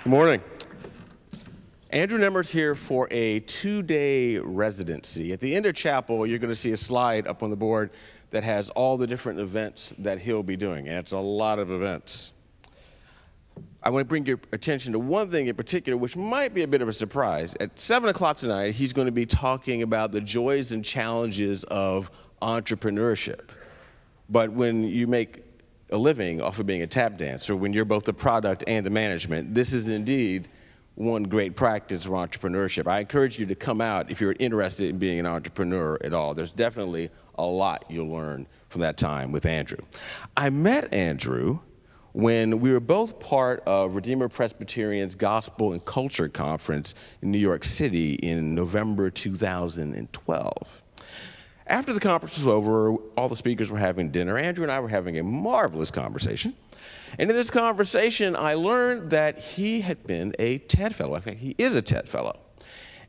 Good morning. Andrew Nemr's here for a 2-day residency. At the end of chapel, you're going to see a slide up on the board that has all the different events that he'll be doing, and it's a lot of events. I want to bring your attention to one thing in particular, which might be a bit of a surprise. At 7 o'clock tonight, he's going to be talking about the joys and challenges of entrepreneurship. But when you make a living off of being a tap dancer, when you're both the product and the management, this is indeed one great practice of entrepreneurship. I encourage you to come out if you're interested in being an entrepreneur at all. There's definitely a lot you'll learn from that time with Andrew. I met Andrew when we were both part of Redeemer Presbyterian's Gospel and Culture Conference in New York City in November 2012. After the conference was over, all the speakers were having dinner. Andrew and I were having a marvelous conversation. And in this conversation, I learned that he had been a TED Fellow. In fact, he is a TED Fellow.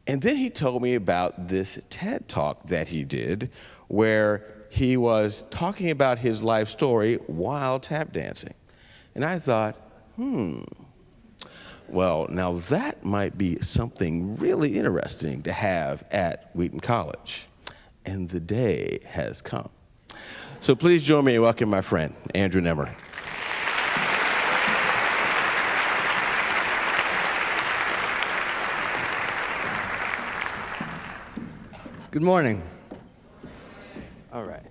And then he told me about this TED Talk that he did where he was talking about his life story while tap dancing. And I thought, well, now that might be something really interesting to have at Wheaton College. And the day has come. So please join me in welcoming my friend, Andrew Nemr. Good morning. All right.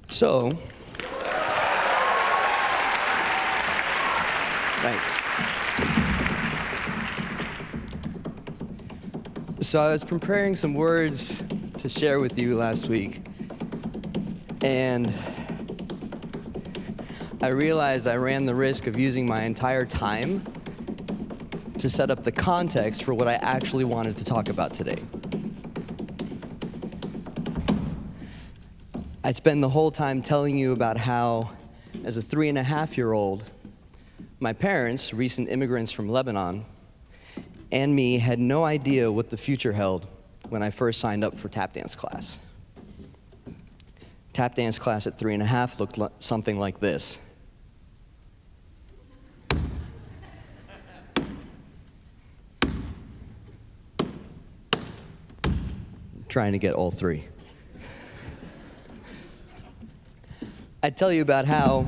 So, thanks. So I was preparing some words to share with you last week, and I realized I ran the risk of using my entire time to set up the context for what I actually wanted to talk about today. I'd spend the whole time telling you about how, as a 3.5-year-old, my parents, recent immigrants from Lebanon, and me had no idea what the future held when I first signed up for tap dance class. Tap dance class at 3.5 looked something like this. Trying to get all three. I'd tell you about how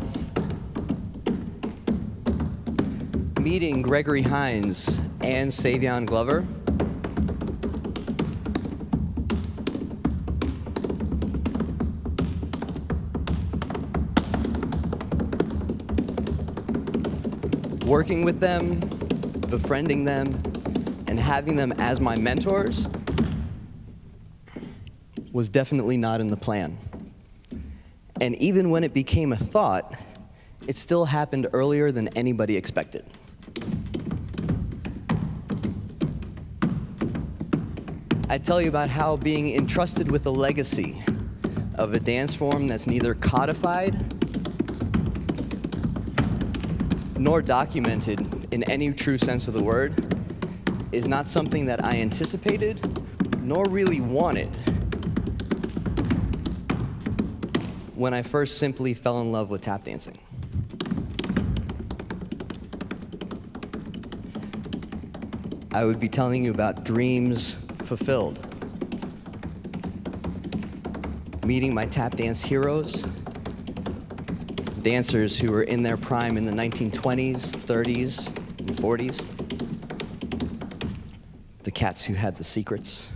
meeting Gregory Hines and Savion Glover working with them, befriending them, and having them as my mentors was definitely not in the plan. And even when it became a thought, it still happened earlier than anybody expected. I tell you about how being entrusted with a legacy of a dance form that's neither codified nor documented in any true sense of the word is not something that I anticipated nor really wanted when I first simply fell in love with tap dancing. I would be telling you about dreams fulfilled, meeting my tap dance heroes, dancers who were in their prime in the 1920s, 30s, and 40s, the cats who had the secrets,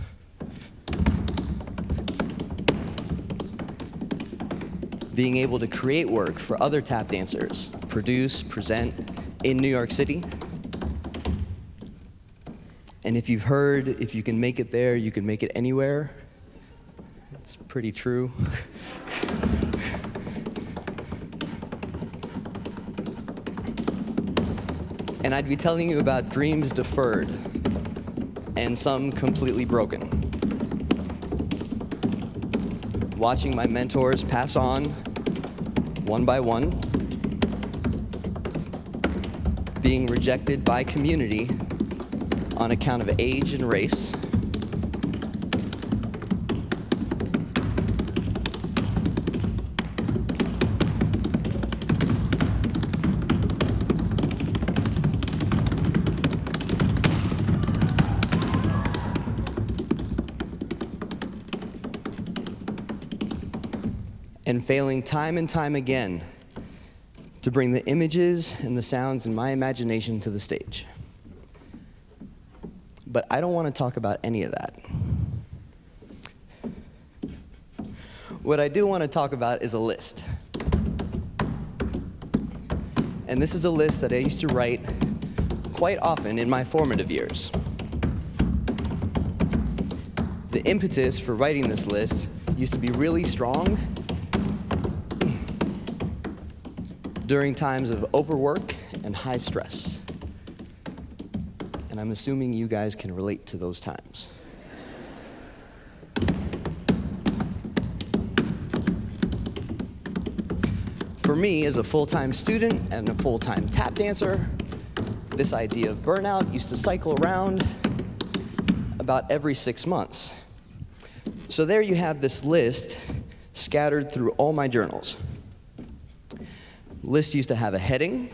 being able to create work for other tap dancers, produce, present in New York City. And if you've heard, if you can make it there, you can make it anywhere, it's pretty true. And I'd be telling you about dreams deferred and some completely broken. Watching my mentors pass on one by one, being rejected by community on account of age and race, and failing time and time again to bring the images and the sounds in my imagination to the stage. But I don't want to talk about any of that. What I do want to talk about is a list. And this is a list that I used to write quite often in my formative years. The impetus for writing this list used to be really strong during times of overwork and high stress. And I'm assuming you guys can relate to those times. For me, as a full-time student and a full-time tap dancer, this idea of burnout used to cycle around about every 6 months. So there you have this list scattered through all my journals. List used to have a heading.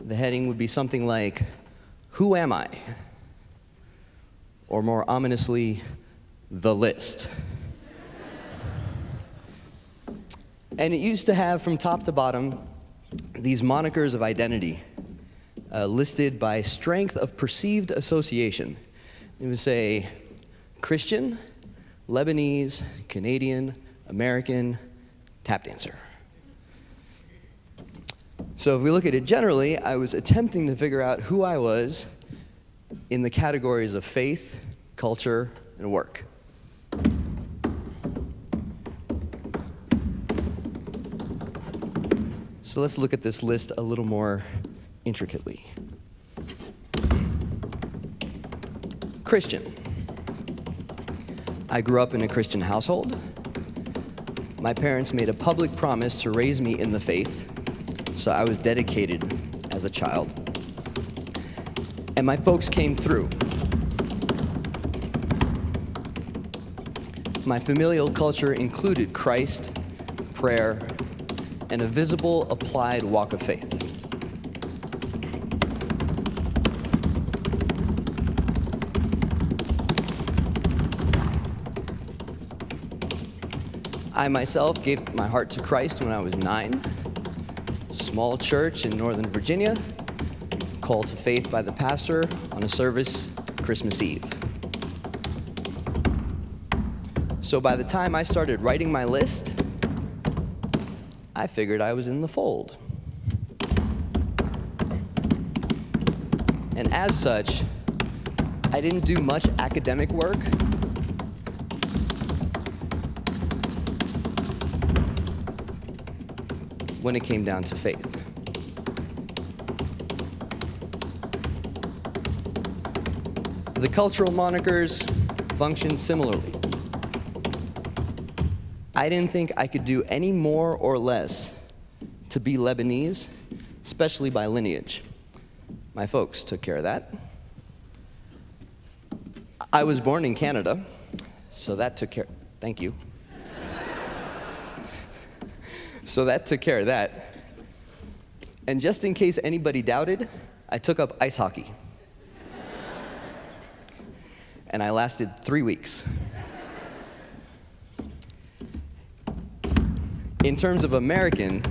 The heading would be something like, "Who am I?" Or more ominously, "The list." And it used to have, from top to bottom, these monikers of identity, listed by strength of perceived association. It would say Christian, Lebanese, Canadian, American, tap dancer. So if we look at it generally, I was attempting to figure out who I was in the categories of faith, culture, and work. So let's look at this list a little more intricately. Christian. I grew up in a Christian household. My parents made a public promise to raise me in the faith, so I was dedicated as a child. And my folks came through. My familial culture included Christ, prayer, and a visible, applied walk of faith. I myself gave my heart to Christ when I was 9. Small church in Northern Virginia, called to faith by the pastor on a service Christmas Eve. So by the time I started writing my list, I figured I was in the fold. And as such, I didn't do much academic work. When it came down to faith. The cultural monikers function similarly. I didn't think I could do any more or less to be Lebanese, especially by lineage. My folks took care of that. I was born in Canada, so that took care, thank you. So that took care of that. And just in case anybody doubted, I took up ice hockey. And I lasted 3 weeks. In terms of American,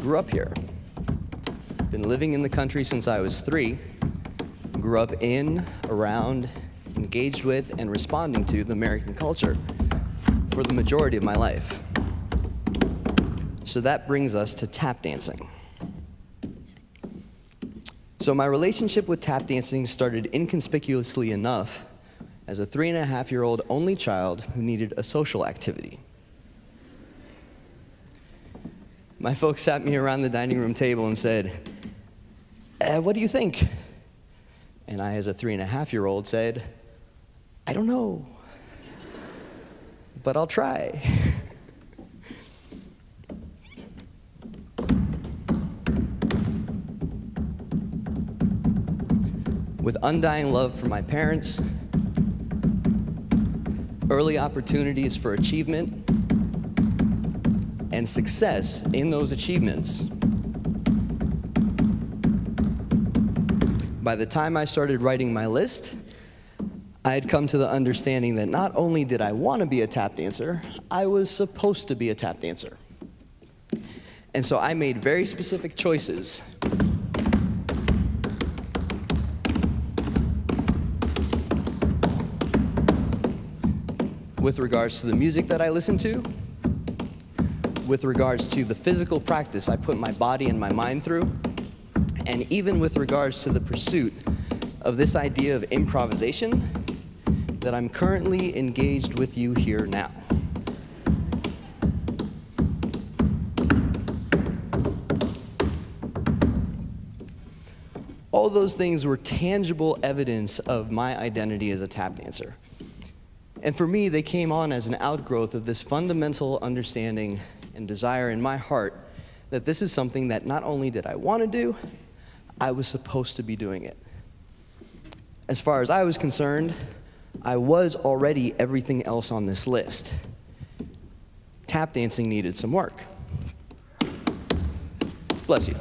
grew up here. Been living in the country since I was 3. Grew up in, around, engaged with, and responding to the American culture for the majority of my life. So that brings us to tap dancing. So my relationship with tap dancing started inconspicuously enough as a 3.5-year-old only child who needed a social activity. My folks sat me around the dining room table and said, what do you think? And I, as a 3.5-year-old, said, I don't know, but I'll try. With undying love for my parents, early opportunities for achievement, and success in those achievements, by the time I started writing my list, I had come to the understanding that not only did I want to be a tap dancer, I was supposed to be a tap dancer. And so I made very specific choices with regards to the music that I listened to, with regards to the physical practice I put my body and my mind through, and even with regards to the pursuit of this idea of improvisation that I'm currently engaged with you here now. All those things were tangible evidence of my identity as a tap dancer. And for me, they came on as an outgrowth of this fundamental understanding and desire in my heart that this is something that not only did I want to do, I was supposed to be doing it. As far as I was concerned, I was already everything else on this list. Tap dancing needed some work. Bless you.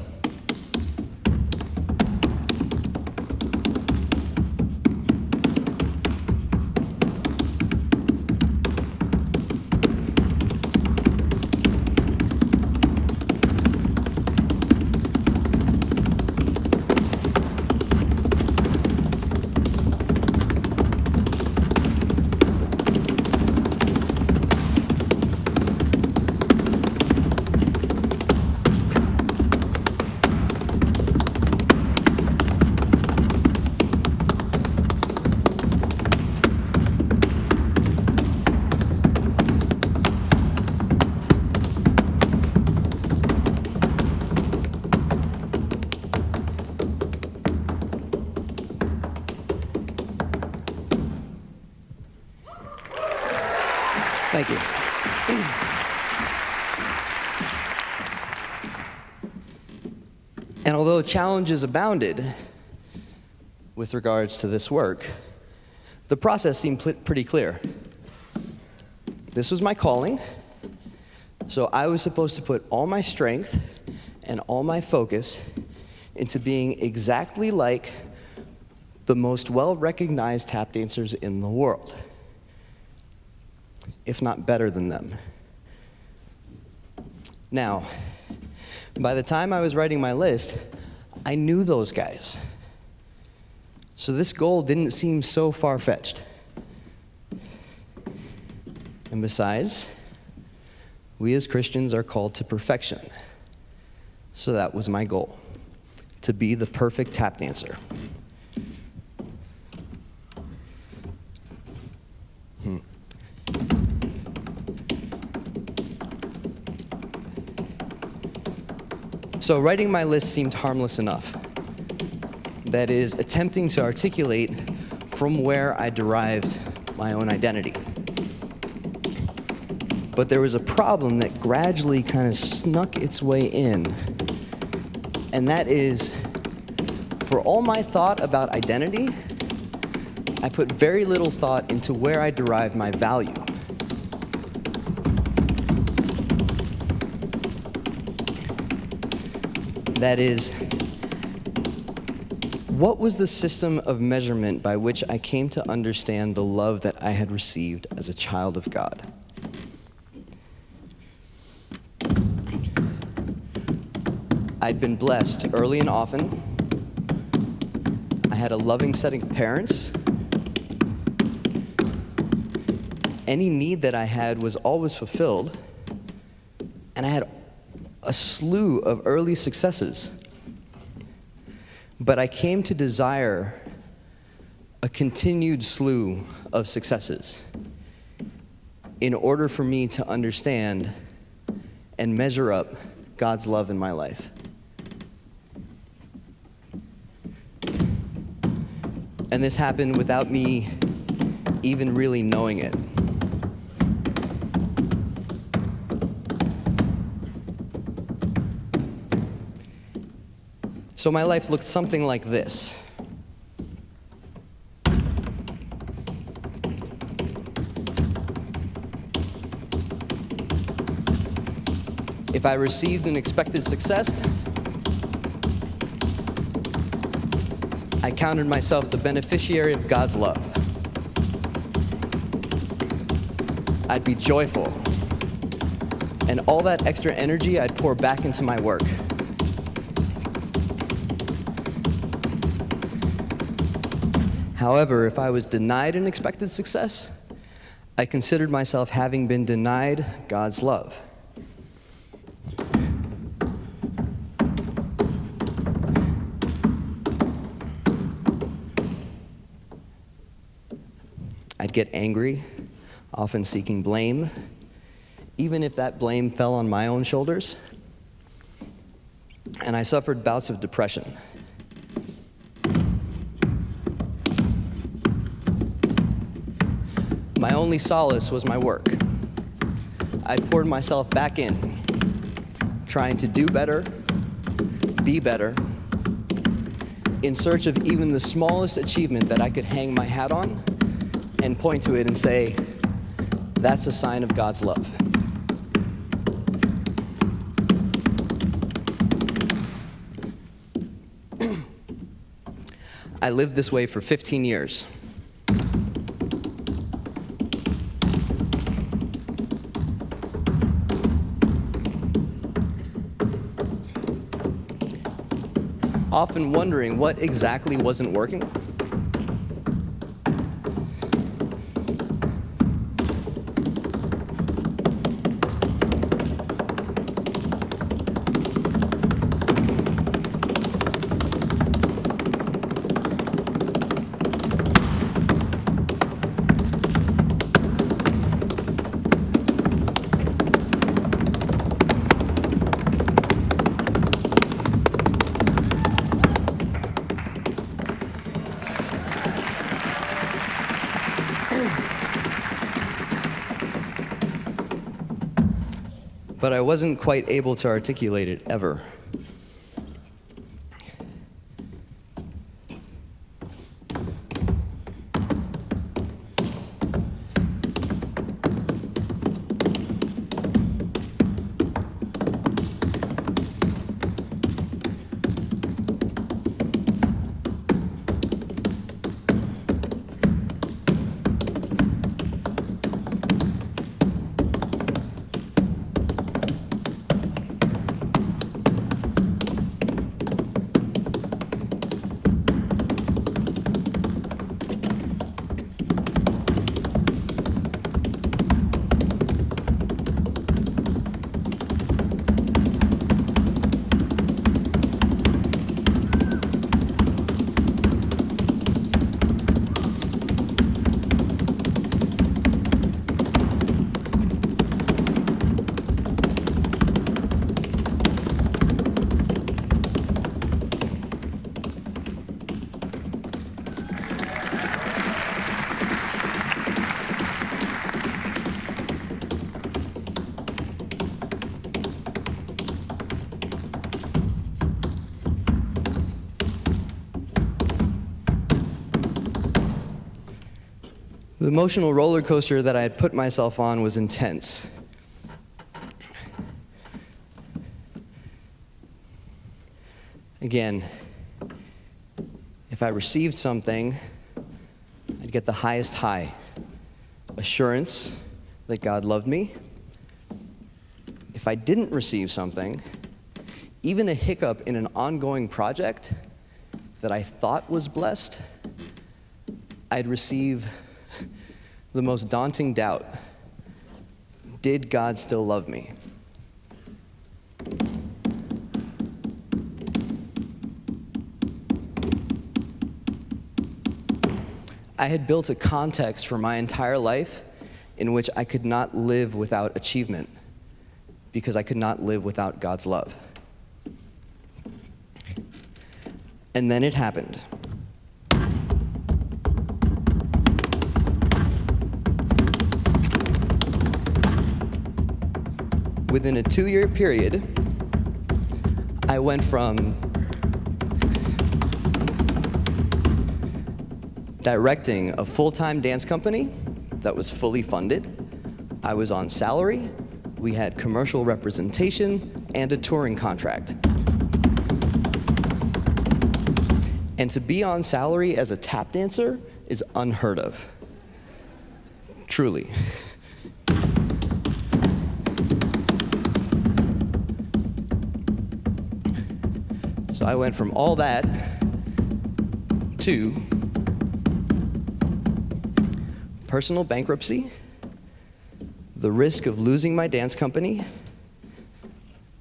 Thank you. And although challenges abounded with regards to this work, the process seemed pretty clear. This was my calling, so I was supposed to put all my strength and all my focus into being exactly like the most well-recognized tap dancers in the world, if not better than them. Now, by the time I was writing my list, I knew those guys. So this goal didn't seem so far-fetched. And besides, we as Christians are called to perfection. So that was my goal, to be the perfect tap dancer. So writing my list seemed harmless enough. That is, attempting to articulate from where I derived my own identity. But there was a problem that gradually kind of snuck its way in. And that is, for all my thought about identity, I put very little thought into where I derived my value. That is, what was the system of measurement by which I came to understand the love that I had received as a child of God? I'd been blessed early and often. I had a loving set of parents. Any need that I had was always fulfilled. And I had a slew of early successes. But I came to desire a continued slew of successes in order for me to understand and measure up God's love in my life. And this happened without me even really knowing it. So my life looked something like this. If I received an expected success, I counted myself the beneficiary of God's love. I'd be joyful, and all that extra energy I'd pour back into my work. However, if I was denied an expected success, I considered myself having been denied God's love. I'd get angry, often seeking blame, even if that blame fell on my own shoulders. And I suffered bouts of depression. My only solace was my work. I poured myself back in, trying to do better, be better, in search of even the smallest achievement that I could hang my hat on and point to it and say, that's a sign of God's love. I lived this way for 15 years. Often wondering what exactly wasn't working. But I wasn't quite able to articulate it ever. The emotional roller coaster that I had put myself on was intense. Again, if I received something, I'd get the highest high. Assurance that God loved me. If I didn't receive something, even a hiccup in an ongoing project that I thought was blessed, I'd receive the most daunting doubt. Did God still love me? I had built a context for my entire life in which I could not live without achievement because I could not live without God's love. And then it happened. Within a 2-year period, I went from directing a full-time dance company that was fully funded. I was on salary, we had commercial representation, and a touring contract. And to be on salary as a tap dancer is unheard of. Truly. So I went from all that to personal bankruptcy, the risk of losing my dance company,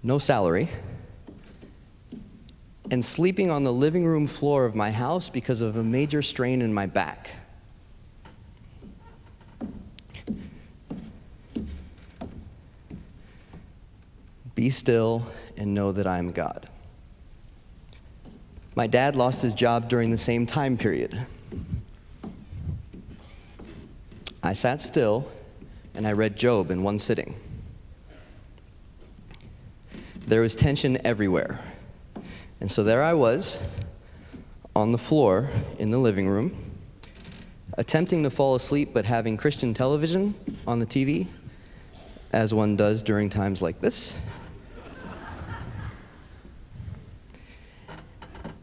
no salary, and sleeping on the living room floor of my house because of a major strain in my back. Be still and know that I am God. My dad lost his job during the same time period. I sat still and I read Job in one sitting. There was tension everywhere. And so there I was, on the floor in the living room, attempting to fall asleep but having Christian television on the TV, as one does during times like this.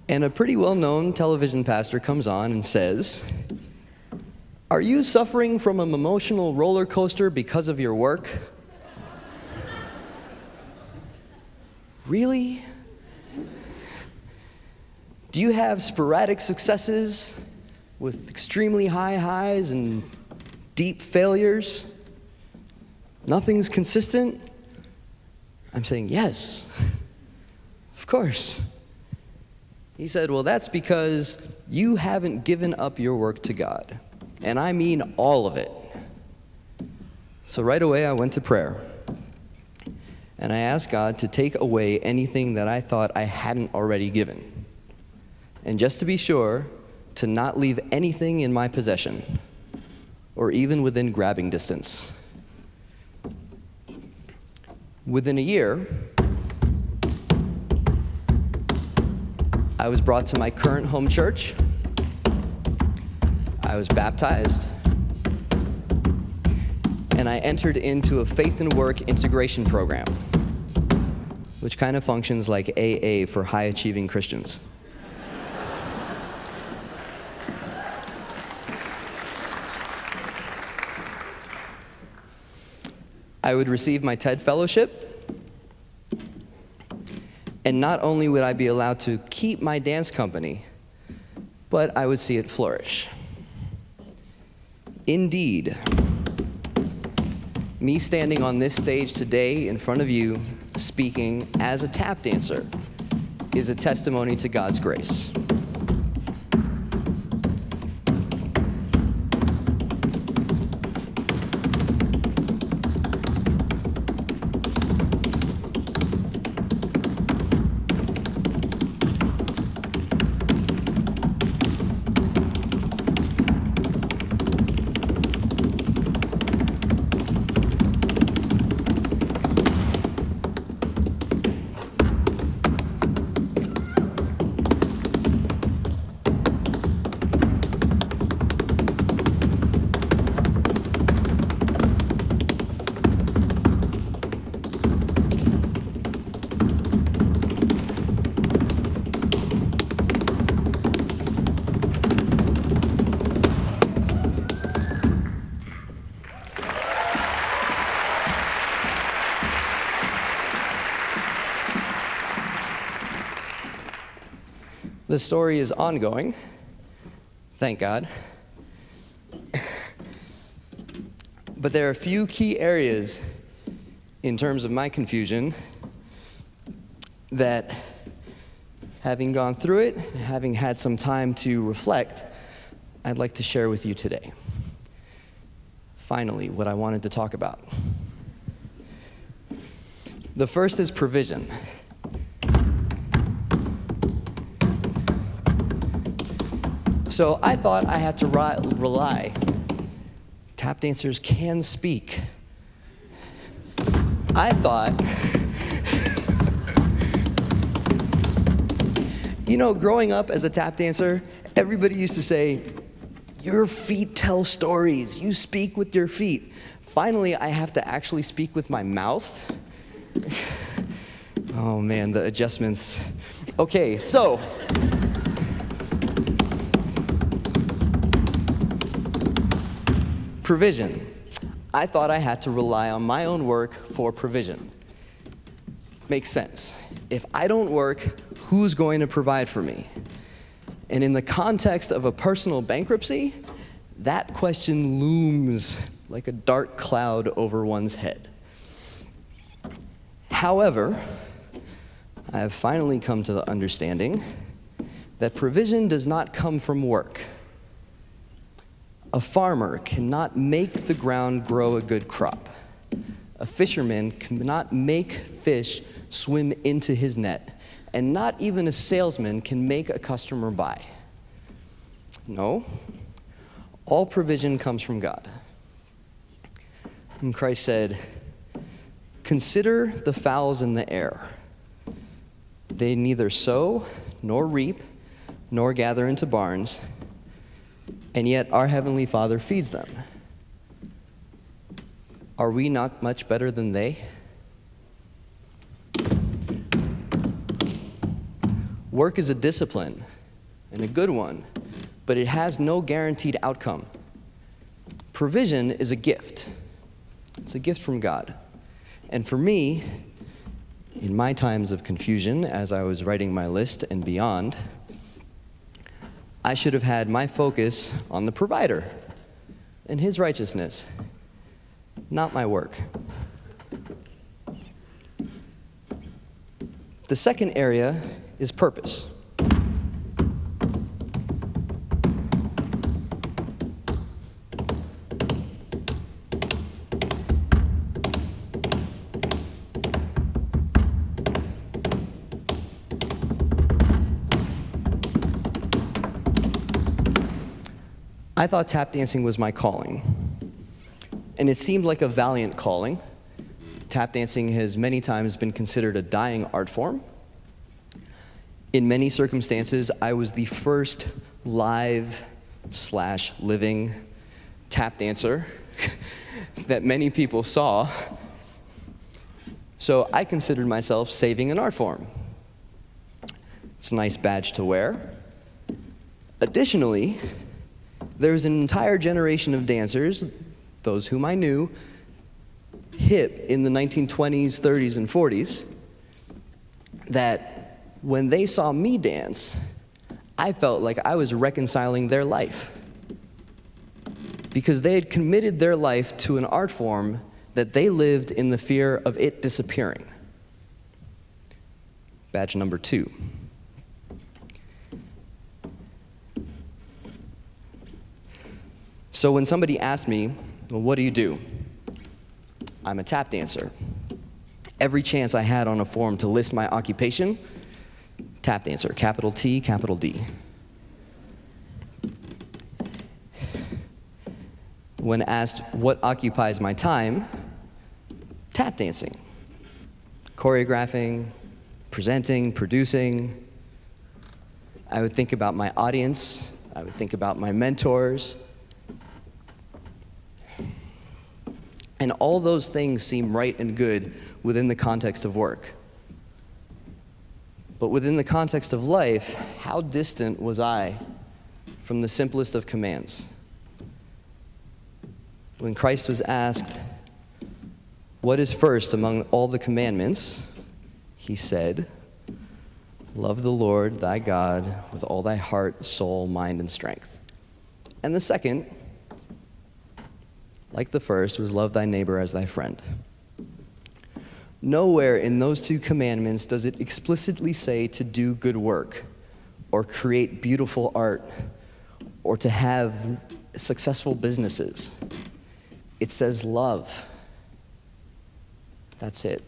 And a pretty well-known television pastor comes on and says, "Are you suffering from an emotional roller coaster because of your work?" Really? Do you have sporadic successes with extremely high highs and deep failures? Nothing's consistent? I'm saying, yes, of course. He said, well, that's because you haven't given up your work to God. And I mean all of it. So right away, I went to prayer. And I asked God to take away anything that I thought I hadn't already given. And just to be sure, to not leave anything in my possession, or even within grabbing distance. Within a year, I was brought to my current home church. I was baptized, and I entered into a faith and work integration program, which kind of functions like AA for high-achieving Christians. I would receive my TED fellowship, and not only would I be allowed to keep my dance company, but I would see it flourish. Indeed, me standing on this stage today in front of you, speaking as a tap dancer, is a testimony to God's grace. The story is ongoing, thank God. But there are a few key areas in terms of my confusion that, having gone through it, having had some time to reflect, I'd like to share with you today. Finally, what I wanted to talk about. The first is provision. So I thought I had to rely. Tap dancers can speak. I thought, growing up as a tap dancer, everybody used to say, your feet tell stories, you speak with your feet. Finally, I have to actually speak with my mouth. Oh man, the adjustments. Okay, so. Provision. I thought I had to rely on my own work for provision. Makes sense. If I don't work, who's going to provide for me? And in the context of a personal bankruptcy, that question looms like a dark cloud over one's head. However, I have finally come to the understanding that provision does not come from work. A farmer cannot make the ground grow a good crop. A fisherman cannot make fish swim into his net. And not even a salesman can make a customer buy. No, all provision comes from God. And Christ said, consider the fowls in the air. They neither sow, nor reap, nor gather into barns, and yet our Heavenly Father feeds them. Are we not much better than they? Work is a discipline, and a good one, but it has no guaranteed outcome. Provision is a gift. It's a gift from God. And for me, in my times of confusion, as I was writing my list and beyond, I should have had my focus on the provider and his righteousness, not my work. The second area is purpose. I thought tap dancing was my calling, and it seemed like a valiant calling. Tap dancing has many times been considered a dying art form. In many circumstances, I was the first live/living tap dancer that many people saw, so I considered myself saving an art form. It's a nice badge to wear. Additionally, there was an entire generation of dancers, those whom I knew, hip in the 1920s, 30s, and 40s, that when they saw me dance, I felt like I was reconciling their life, because they had committed their life to an art form that they lived in the fear of it disappearing. Badge number 2. So when somebody asked me, well, what do you do? I'm a tap dancer. Every chance I had on a form to list my occupation, tap dancer, capital T, capital D. When asked what occupies my time, tap dancing, choreographing, presenting, producing. I would think about my audience, I would think about my mentors, and all those things seem right and good within the context of work. But within the context of life, how distant was I from the simplest of commands? When Christ was asked, what is first among all the commandments? He said, Love the Lord thy God with all thy heart, soul, mind, and strength. And the second, like the first, was love thy neighbor as thy friend. Nowhere in those two commandments does it explicitly say to do good work, or create beautiful art, or to have successful businesses. It says love. That's it.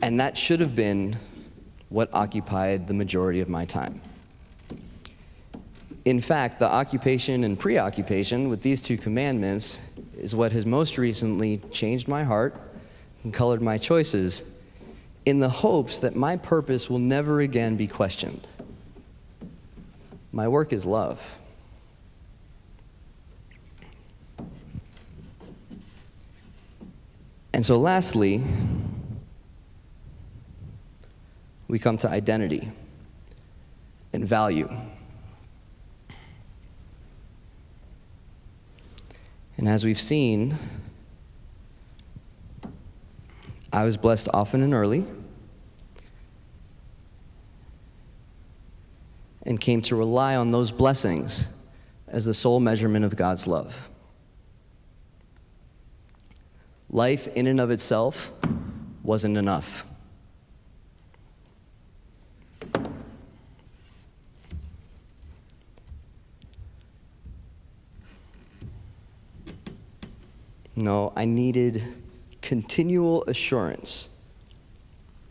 And that should have been what occupied the majority of my time. In fact, the occupation and preoccupation with these two commandments is what has most recently changed my heart and colored my choices, in the hopes that my purpose will never again be questioned. My work is love. And so lastly, we come to identity and value. And as we've seen, I was blessed often and early, and came to rely on those blessings as the sole measurement of God's love. Life in and of itself wasn't enough. No, I needed continual assurance,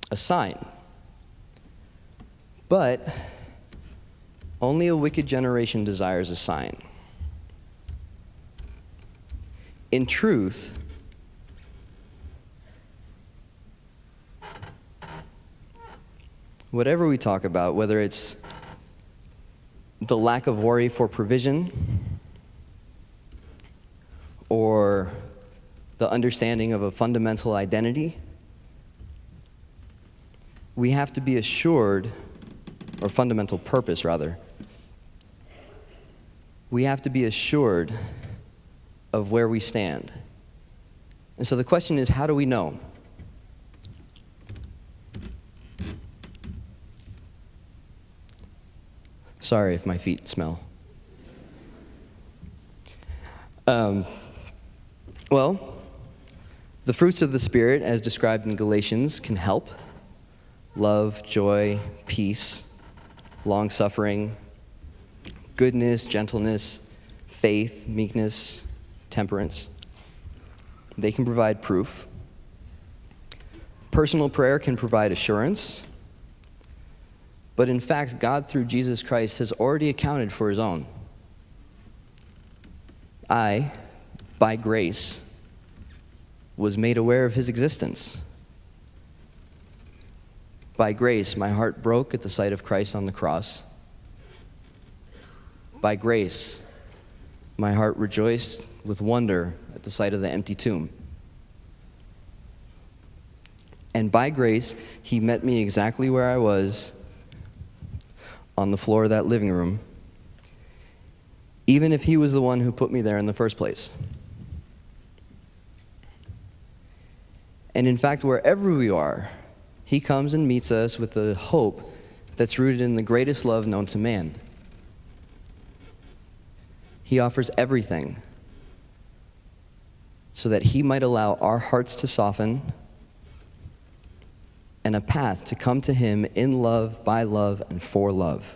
a sign. But only a wicked generation desires a sign. In truth, whatever we talk about, whether it's the lack of worry for provision, or the understanding of a fundamental identity, we have to be assured, or fundamental purpose rather, we have to be assured of where we stand. And so the question is, how do we know? Sorry if my feet smell. Well, the fruits of the Spirit, as described in Galatians, can help. Love, joy, peace, long-suffering, goodness, gentleness, faith, meekness, temperance. They can provide proof. Personal prayer can provide assurance. But in fact, God, through Jesus Christ, has already accounted for his own. I, by grace, was made aware of his existence. By grace, my heart broke at the sight of Christ on the cross. By grace, my heart rejoiced with wonder at the sight of the empty tomb. And by grace, he met me exactly where I was on the floor of that living room, even if he was the one who put me there in the first place. And in fact, wherever we are, he comes and meets us with a hope that's rooted in the greatest love known to man. He offers everything so that he might allow our hearts to soften and a path to come to him in love, by love, and for love.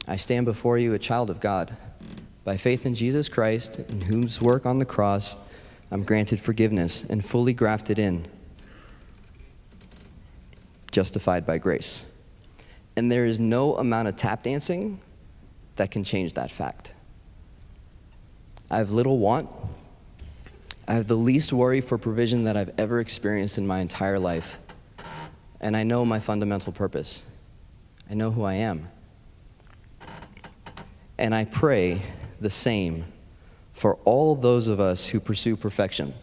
I stand before you a child of God, by faith in Jesus Christ, in whose work on the cross I'm granted forgiveness and fully grafted in, justified by grace. And there is no amount of tap dancing that can change that fact. I have little want. I have the least worry for provision that I've ever experienced in my entire life. And I know my fundamental purpose. I know who I am. And I pray the same for all those of us who pursue perfection.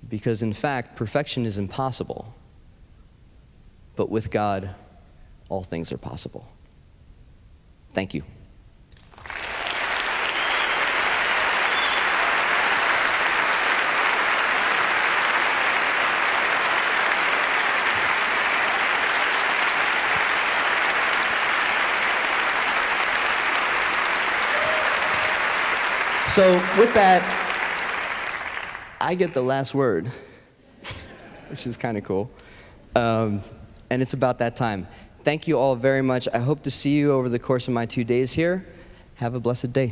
Because in fact, perfection is impossible. But with God, all things are possible. Thank you. So with that, I get the last word, which is kind of cool. And it's about that time. Thank you all very much. I hope to see you over the course of my 2 days here. Have a blessed day.